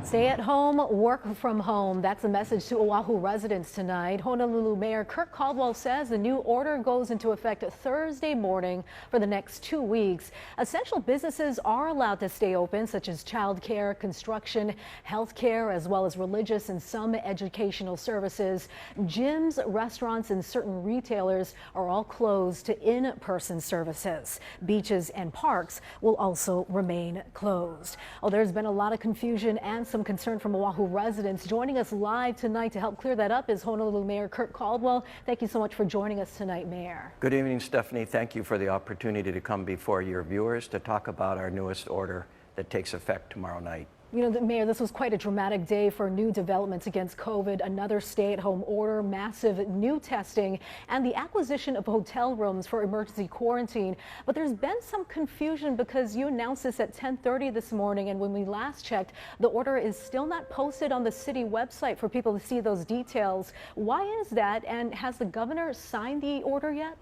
Stay at home, work from home. That's a message to Oahu residents tonight. Honolulu Mayor Kirk Caldwell says the new order goes into effect Thursday morning for the next 2 weeks. Essential businesses are allowed to stay open, such as childcare, construction, healthcare, as well as religious and some educational services. Gyms, restaurants, and certain retailers are all closed to in-person services. Beaches and parks will also remain closed. Oh, there's been a lot of confusion and some concern from Oahu residents. Joining us live tonight to help clear that up is Honolulu Mayor Kirk Caldwell. Thank you so much for joining us tonight, Mayor. Good evening, Stephanie. Thank you for the opportunity to come before your viewers to talk about our newest order that takes effect tomorrow night. You know, Mayor, this was quite a dramatic day for new developments against COVID, another stay-at-home order, massive new testing, and the acquisition of hotel rooms for emergency quarantine. But there's been some confusion because you announced this at 10:30 this morning, and when we last checked, the order is still not posted on the city website for people to see those details. Why is that, and has the governor signed the order yet?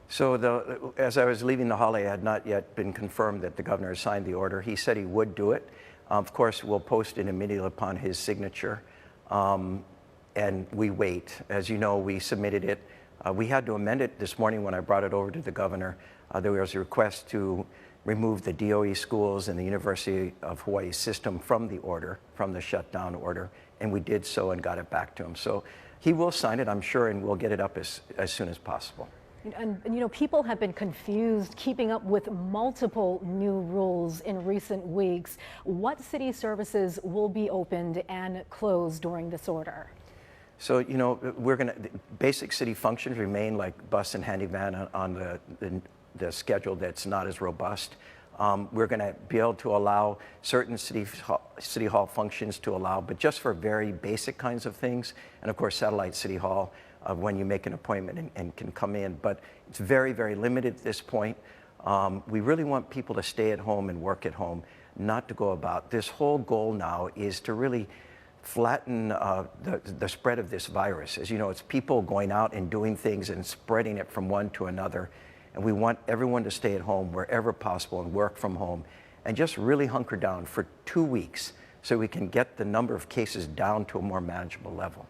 So as I was leaving the hall, it had not yet been confirmed that the governor signed the order. He said he would do it. Of course, we'll post it immediately upon his signature, and we wait. As you know, we submitted it. We had to amend it this morning when I brought it over to the governor. There was a request to remove the DOE schools and the University of Hawaii system from the order, from the shutdown order, and we did so and got it back to him. So he will sign it, I'm sure, and we'll get it up as soon as possible. And you know, people have been confused keeping up with multiple new rules in recent weeks. What city services will be opened and closed during this order? So, you know, basic city functions remain, like bus and handy van on the schedule that's not as robust. We're going to be able to allow certain city hall functions to allow, but just for very basic kinds of things. And of course, satellite city hall, when you make an appointment and can come in, but it's very, very limited at this point. We really want people to stay at home and work at home, not to go about. This whole goal now is to really flatten the spread of this virus. As you know, it's people going out and doing things and spreading it from one to another. And we want everyone to stay at home wherever possible and work from home and just really hunker down for 2 weeks so we can get the number of cases down to a more manageable level.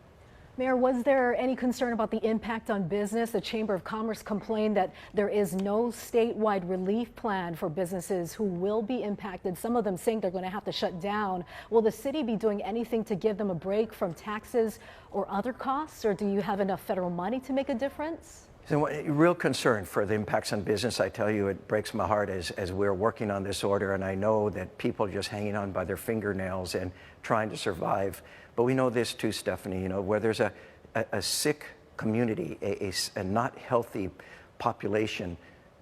Mayor, was there any concern about the impact on business? The Chamber of Commerce complained that there is no statewide relief plan for businesses who will be impacted. Some of them saying they're going to have to shut down. Will the city be doing anything to give them a break from taxes or other costs, or do you have enough federal money to make a difference? So, real concern for the impacts on business. I tell you, it breaks my heart as we're working on this order, and I know that people are just hanging on by their fingernails and trying to survive. But we know this too, Stephanie, you know, where there's a sick community, a not healthy population,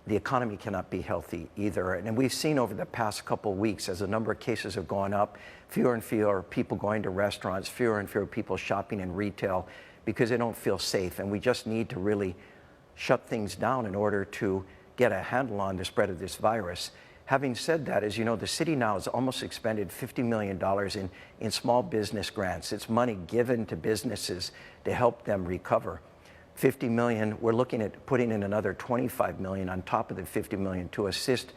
the economy cannot be healthy either. And we've seen over the past couple of weeks, as the number of cases have gone up, fewer and fewer people going to restaurants, fewer and fewer people shopping in retail because they don't feel safe. And we just need to really shut things down in order to get a handle on the spread of this virus. Having said that, as you know, the city now has almost expended $50 million in small business grants. It's money given to businesses to help them recover. $50 million, we're looking at putting in another $25 million on top of the $50 million to assist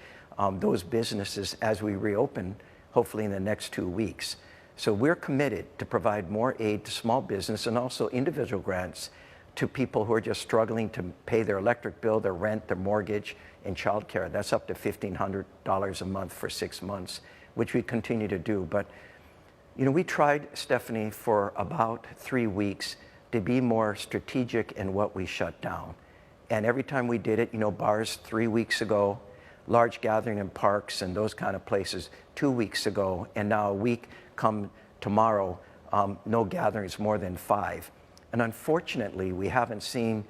those businesses as we reopen, hopefully in the next 2 weeks. So we're committed to provide more aid to small business and also individual grants to people who are just struggling to pay their electric bill, their rent, their mortgage, and childcare. That's up to $1,500 a month for 6 months, which we continue to do. But, you know, we tried, Stephanie, for about 3 weeks to be more strategic in what we shut down. And every time we did it, you know, bars 3 weeks ago, large gathering in parks and those kind of places 2 weeks ago, and now a week come tomorrow, no gatherings more than 5. And unfortunately, we haven't seen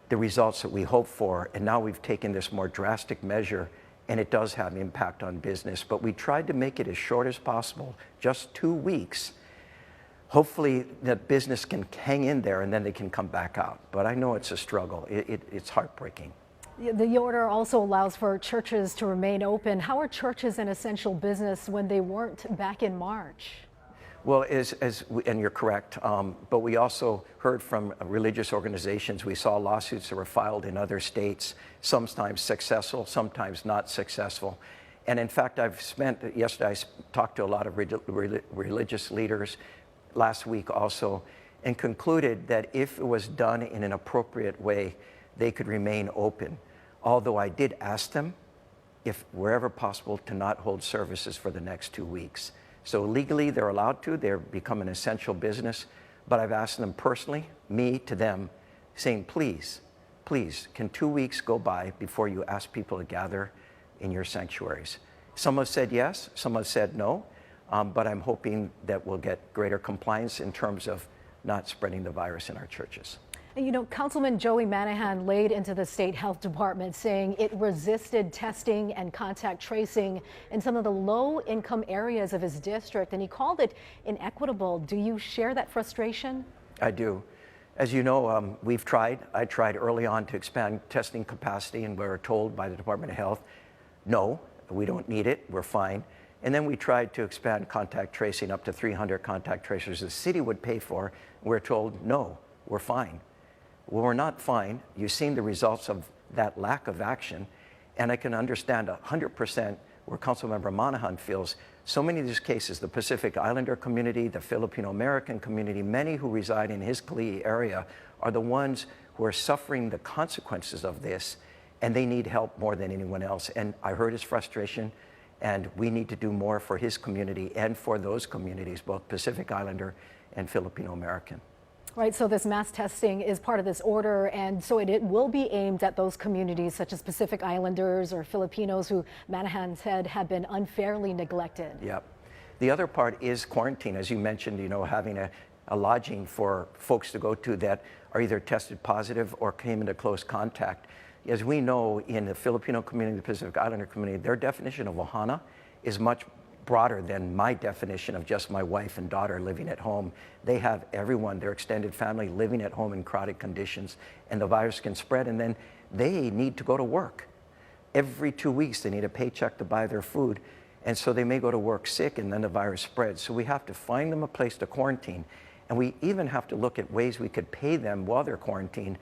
the results that we hoped for, and now we've taken this more drastic measure, and it does have impact on business. But we tried to make it as short as possible, just 2 weeks. Hopefully, the business can hang in there, and then they can come back out. But I know it's a struggle. It's heartbreaking. The order also allows for churches to remain open. How are churches an essential business when they weren't back in March? Well, and you're correct, but we also heard from religious organizations. We saw lawsuits that were filed in other states, sometimes successful, sometimes not successful. And in fact, yesterday I talked to a lot of religious leaders, last week also, and concluded that if it was done in an appropriate way, they could remain open. Although I did ask them, if wherever possible, to not hold services for the next 2 weeks. So legally, they're allowed to. They're become an essential business. But I've asked them personally, me to them, saying, please, can 2 weeks go by before you ask people to gather in your sanctuaries? Some have said yes, some have said no, but I'm hoping that we'll get greater compliance in terms of not spreading the virus in our churches. You know, Councilman Joey Manahan laid into the state health department saying it resisted testing and contact tracing in some of the low-income areas of his district, and he called it inequitable. Do you share that frustration? I do. As you know, I tried early on to expand testing capacity, and we were told by the Department of Health, no, we don't need it, we're fine. And then we tried to expand contact tracing up to 300 contact tracers the city would pay for. We're told, no, we're fine. Well, we're not fine. You've seen the results of that lack of action, and I can understand 100% where Councilmember Monahan feels. So many of these cases, the Pacific Islander community, the Filipino American community, many who reside in his Kalihi area are the ones who are suffering the consequences of this, and they need help more than anyone else. And I heard his frustration, and we need to do more for his community and for those communities, both Pacific Islander and Filipino American. Right, so this mass testing is part of this order, and so it will be aimed at those communities such as Pacific Islanders or Filipinos who Manahan said have been unfairly neglected. Yep. The other part is quarantine, as you mentioned, you know, having a lodging for folks to go to that are either tested positive or came into close contact. As we know, in the Filipino community, the Pacific Islander community, their definition of ohana is much broader than my definition of just my wife and daughter living at home. They have everyone, their extended family, living at home in crowded conditions, and the virus can spread, and then they need to go to work. Every 2 weeks, they need a paycheck to buy their food, and so they may go to work sick, and then the virus spreads. So we have to find them a place to quarantine, and we even have to look at ways we could pay them while they're quarantined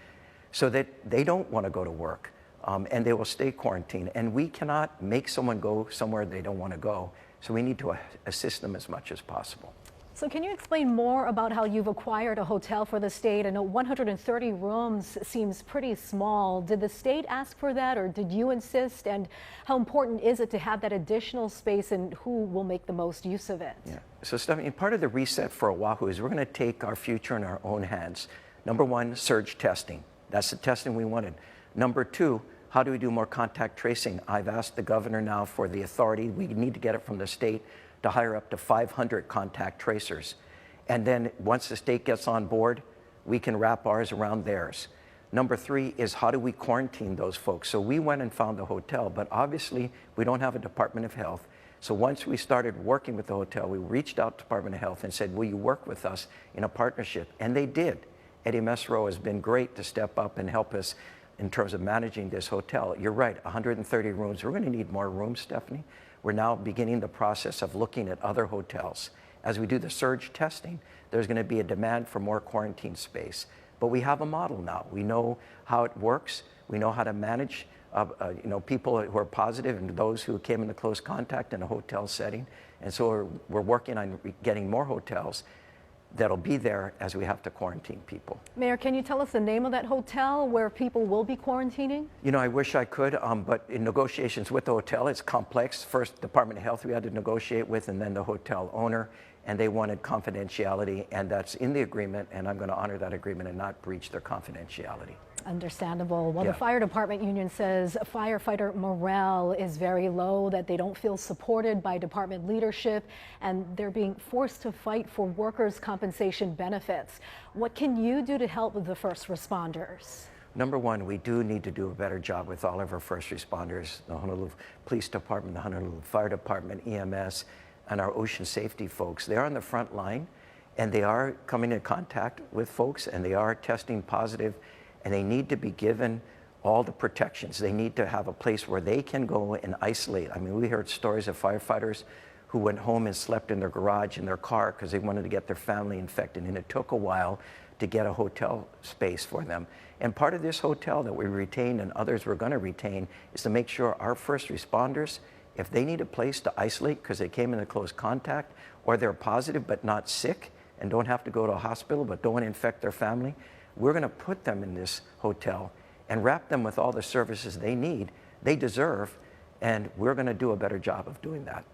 so that they don't want to go to work, and they will stay quarantined. And we cannot make someone go somewhere they don't want to go. So we need to assist them as much as possible. So can you explain more about how you've acquired a hotel for the state? I know 130 rooms seems pretty small. Did the state ask for that, or did you insist? And how important is it to have that additional space, and who will make the most use of it? Yeah. So Stephanie, part of the reset for Oahu is we're going to take our future in our own hands. Number one, surge testing. That's the testing we wanted. Number two, how do we do more contact tracing? I've asked the governor now for the authority. We need to get it from the state to hire up to 500 contact tracers. And then once the state gets on board, we can wrap ours around theirs. Number three is how do we quarantine those folks? So we went and found the hotel, but obviously we don't have a Department of Health. So once we started working with the hotel, we reached out to Department of Health and said, will you work with us in a partnership? And they did. Eddie Mesro has been great to step up and help us in terms of managing this hotel. You're right, 130 rooms. We're going to need more rooms, Stephanie. We're now beginning the process of looking at other hotels. As we do the surge testing, there's going to be a demand for more quarantine space. But we have a model now. We know how it works. We know how to manage people who are positive and those who came into close contact in a hotel setting. And so we're working on getting more hotels that'll be there as we have to quarantine people. Mayor, can you tell us the name of that hotel where people will be quarantining? You know, I wish I could, but in negotiations with the hotel, it's complex. First, Department of Health we had to negotiate with, and then the hotel owner, and they wanted confidentiality, and that's in the agreement, and I'm going to honor that agreement and not breach their confidentiality. Understandable. Well, Yeah. The fire department union says firefighter morale is very low, that they don't feel supported by department leadership, and they're being forced to fight for workers' compensation benefits. What can you do to help the first responders? Number one, we do need to do a better job with all of our first responders, the Honolulu Police Department, the Honolulu Fire Department, EMS, and our ocean safety folks. They're on the front line, and they are coming in contact with folks, and they are testing positive, and they need to be given all the protections. They need to have a place where they can go and isolate. I mean, we heard stories of firefighters who went home and slept in their garage in their car because they wanted to get their family infected, and it took a while to get a hotel space for them. And part of this hotel that we retain and others we're going to retain is to make sure our first responders If they need a place to isolate because they came into close contact, or they're positive but not sick and don't have to go to a hospital but don't want to infect their family, we're going to put them in this hotel and wrap them with all the services they need, they deserve, and we're going to do a better job of doing that.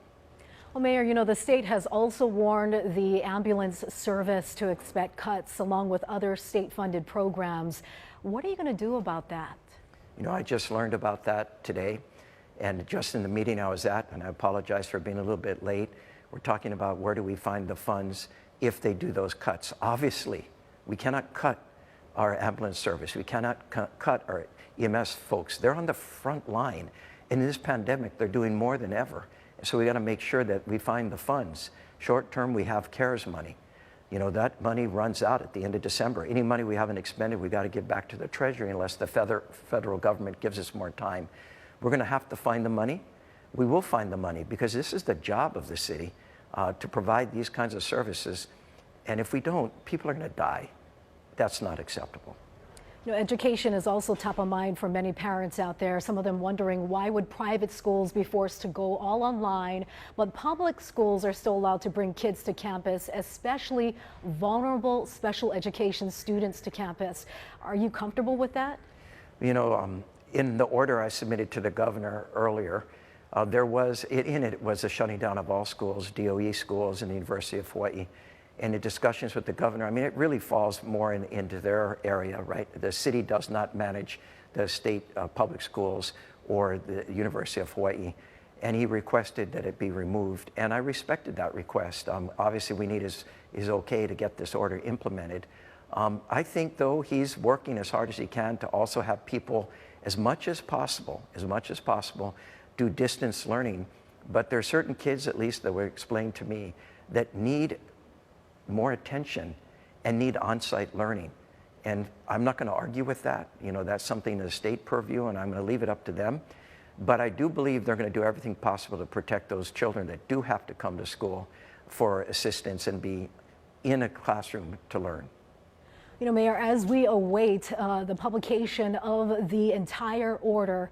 Well, Mayor, you know, the state has also warned the ambulance service to expect cuts along with other state-funded programs. What are you going to do about that? You know, I just learned about that today, and just in the meeting I was at, and I apologize for being a little bit late, we're talking about where do we find the funds if they do those cuts. Obviously, we cannot cut our ambulance service. We cannot cut our EMS folks. They're on the front line. In this pandemic, they're doing more than ever. So we got to make sure that we find the funds. Short term, we have CARES money. You know, that money runs out at the end of December. Any money we haven't expended, we got to give back to the Treasury unless the federal government gives us more time. We're going to have to find the money. We will find the money because this is the job of the city to provide these kinds of services. And if we don't, people are going to die. That's not acceptable. You know, education is also top of mind for many parents out there. Some of them wondering why would private schools be forced to go all online, but public schools are still allowed to bring kids to campus, especially vulnerable special education students to campus. Are you comfortable with that? You know, in the order I submitted to the governor earlier, there was, in it was a shutting down of all schools, DOE schools and the University of Hawaii. And the discussions with the governor, I mean, it really falls more into their area, right? The city does not manage the state public schools or the University of Hawaii. And he requested that it be removed. And I respected that request. Obviously, we need his okay to get this order implemented. I think, though, he's working as hard as he can to also have people, as much as possible, do distance learning. But there are certain kids, at least, that were explained to me, that need more attention and need on-site learning. And I'm not going to argue with that. You know, that's something the state purview, and I'm going to leave it up to them. But I do believe they're going to do everything possible to protect those children that do have to come to school for assistance and be in a classroom to learn. You know, Mayor, as we await the publication of the entire order,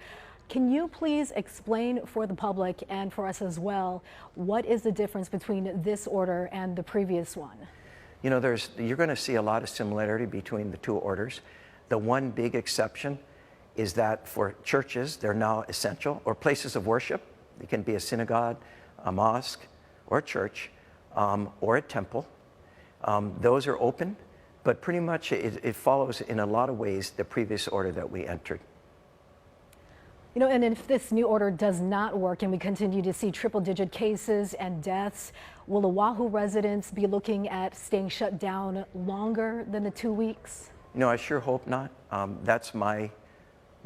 can you please explain for the public and for us as well, what is the difference between this order and the previous one? You know, you're going to see a lot of similarity between the two orders. The one big exception is that for churches, they're now essential, or places of worship. It can be a synagogue, a mosque, or a church, or a temple. Those are open, but pretty much it follows in a lot of ways the previous order that we entered. You know, and if this new order does not work and we continue to see triple-digit cases and deaths, will Oahu residents be looking at staying shut down longer than the 2 weeks? You know, I sure hope not. That's my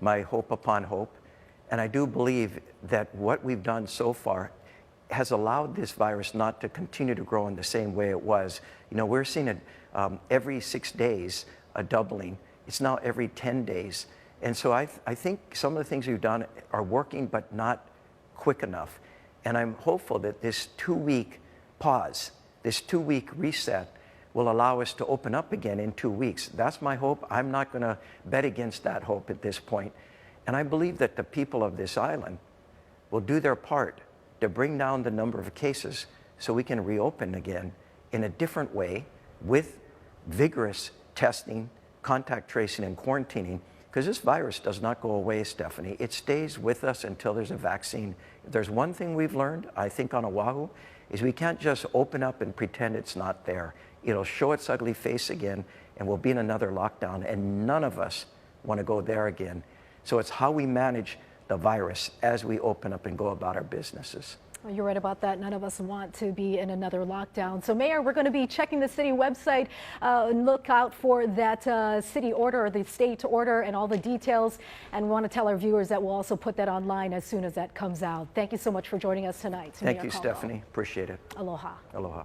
hope upon hope. And I do believe that what we've done so far has allowed this virus not to continue to grow in the same way it was. You know, we're seeing it every 6 days, a doubling. It's now every 10 days. And so I think some of the things we've done are working, but not quick enough. And I'm hopeful that this 2-week pause, this 2-week reset will allow us to open up again in 2 weeks. That's my hope. I'm not going to bet against that hope at this point. And I believe that the people of this island will do their part to bring down the number of cases so we can reopen again in a different way with vigorous testing, contact tracing, and quarantining. Because this virus does not go away, Stephanie. It stays with us until there's a vaccine. If there's one thing we've learned, I think, on Oahu, is we can't just open up and pretend it's not there. It'll show its ugly face again, and we'll be in another lockdown, and none of us want to go there again. So it's how we manage the virus as we open up and go about our businesses. Well, you're right about that. None of us want to be in another lockdown. So, Mayor, we're going to be checking the city website and look out for that city order or the state order and all the details. And we want to tell our viewers that we'll also put that online as soon as that comes out. Thank you so much for joining us tonight. Thank you, Stephanie. Appreciate it. Aloha. Aloha.